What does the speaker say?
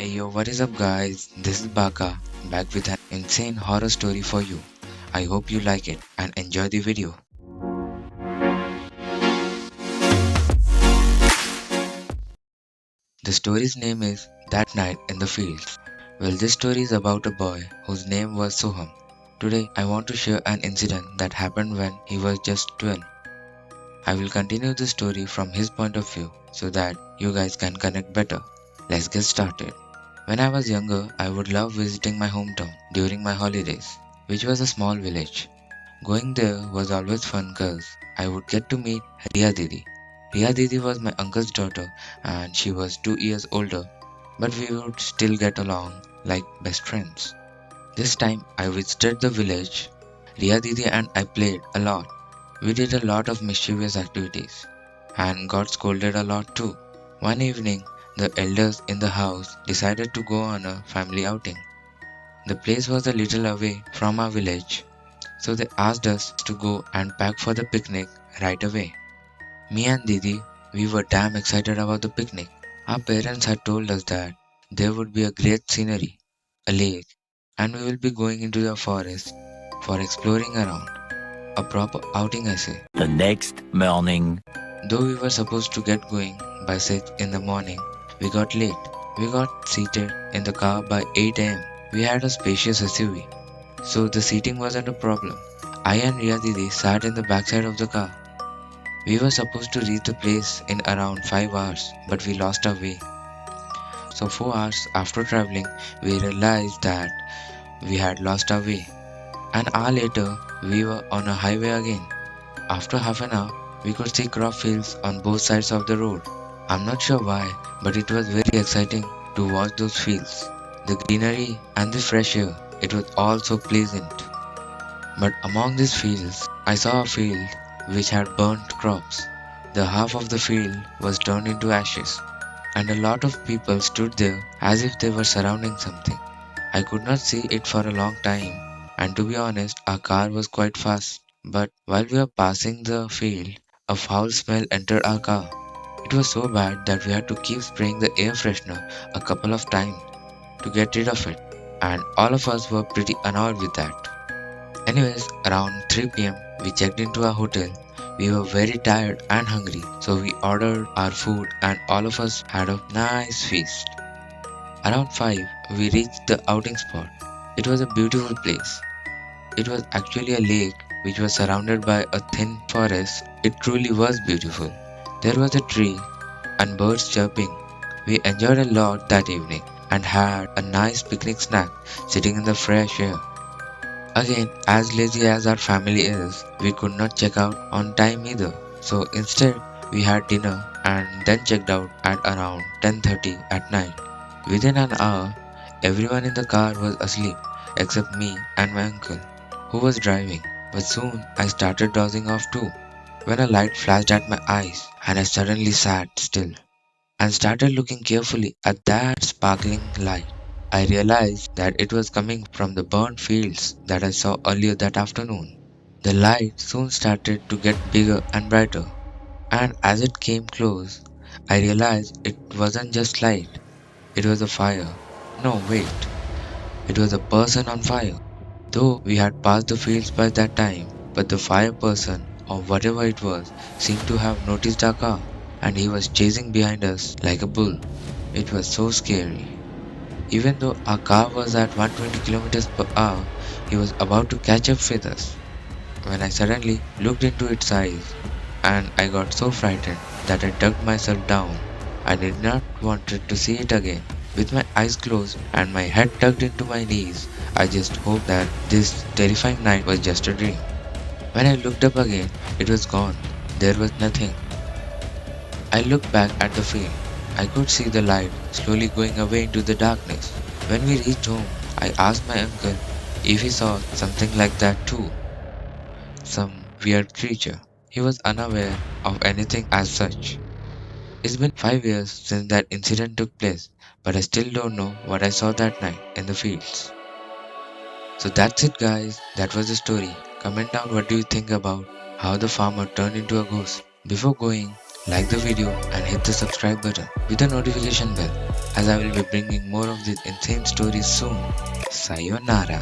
Hey yo, what is up guys? This is Baka, back with an insane horror story for you. I hope you like it and enjoy the video. The story's name is That Night in the Fields. Well, this story is about a boy whose name was Soham. Today, I want to share an incident that happened when he was just 12. I will continue the story from his point of view so that you guys can connect better. Let's get started. When I was younger, I would love visiting my hometown during my holidays, which was a small village. Going there was always fun cause I would get to meet Ria Didi. Ria Didi was my uncle's daughter and she was 2 years older, but we would still get along like best friends. This time I visited the village. Ria Didi and I played a lot. We did a lot of mischievous activities and got scolded a lot too. One evening, the elders in the house decided to go on a family outing. The place was a little away from our village, so they asked us to go and pack for the picnic right away. Me and Didi, we were damn excited about the picnic. Our parents had told us that there would be a great scenery, a lake, and we will be going into the forest for exploring around. A proper outing, I say. The next morning. Though we were supposed to get going by 6 in the morning, we got late. We got seated in the car by 8 am. We had a spacious SUV, so the seating wasn't a problem. I and Ria Didi sat in the backside of the car. We were supposed to reach the place in around 5 hours, but we lost our way. So 4 hours after traveling, we realized that we had lost our way. An hour later, we were on a highway again. After half an hour, we could see crop fields on both sides of the road. I'm not sure why, but it was very exciting to watch those fields. The greenery and the fresh air, it was all so pleasant. But among these fields, I saw a field which had burnt crops. The half of the field was turned into ashes, and a lot of people stood there as if they were surrounding something. I could not see it for a long time, and to be honest, our car was quite fast. But while we were passing the field, a foul smell entered our car. It was so bad that we had to keep spraying the air freshener a couple of times to get rid of it, and all of us were pretty annoyed with that. Anyways, around 3 pm, we checked into our hotel. We were very tired and hungry, so we ordered our food and all of us had a nice feast. Around 5, we reached the outing spot. It was a beautiful place. It was actually a lake which was surrounded by a thin forest. It truly was beautiful. There was a tree and birds chirping. We enjoyed a lot that evening and had a nice picnic snack sitting in the fresh air. Again, as lazy as our family is, we could not check out on time either. So instead, we had dinner and then checked out at around 10:30 at night. Within an hour, everyone in the car was asleep except me and my uncle, who was driving. But soon I started dozing off too, when a light flashed at my eyes and I suddenly sat still and started looking carefully at that sparkling light. I realized that it was coming from the burnt fields that I saw earlier that afternoon. The light soon started to get bigger and brighter, and as it came close, I realized it wasn't just light, it was a fire. No, wait, it was a person on fire. Though we had passed the fields by that time, but the fire person, or whatever it was, seemed to have noticed our car, and he was chasing behind us like a bull. It was so scary. Even though our car was at 120 kilometers per hour, he was about to catch up with us. When I suddenly looked into its eyes, and I got so frightened that I ducked myself down. I did not want to see it again. With my eyes closed and my head tucked into my knees, I just hoped that this terrifying night was just a dream. When I looked up again, it was gone. There was nothing. I looked back at the field. I could see the light slowly going away into the darkness. When we reached home, I asked my uncle if he saw something like that too. Some weird creature. He was unaware of anything as such. It's been 5 years since that incident took place, but I still don't know what I saw that night in the fields. So that's it guys, that was the story. Comment down what do you think about how the farmer turned into a ghost. Before going, Like the video and hit the subscribe button with the notification bell, as I will be bringing more of these insane stories soon. Sayonara.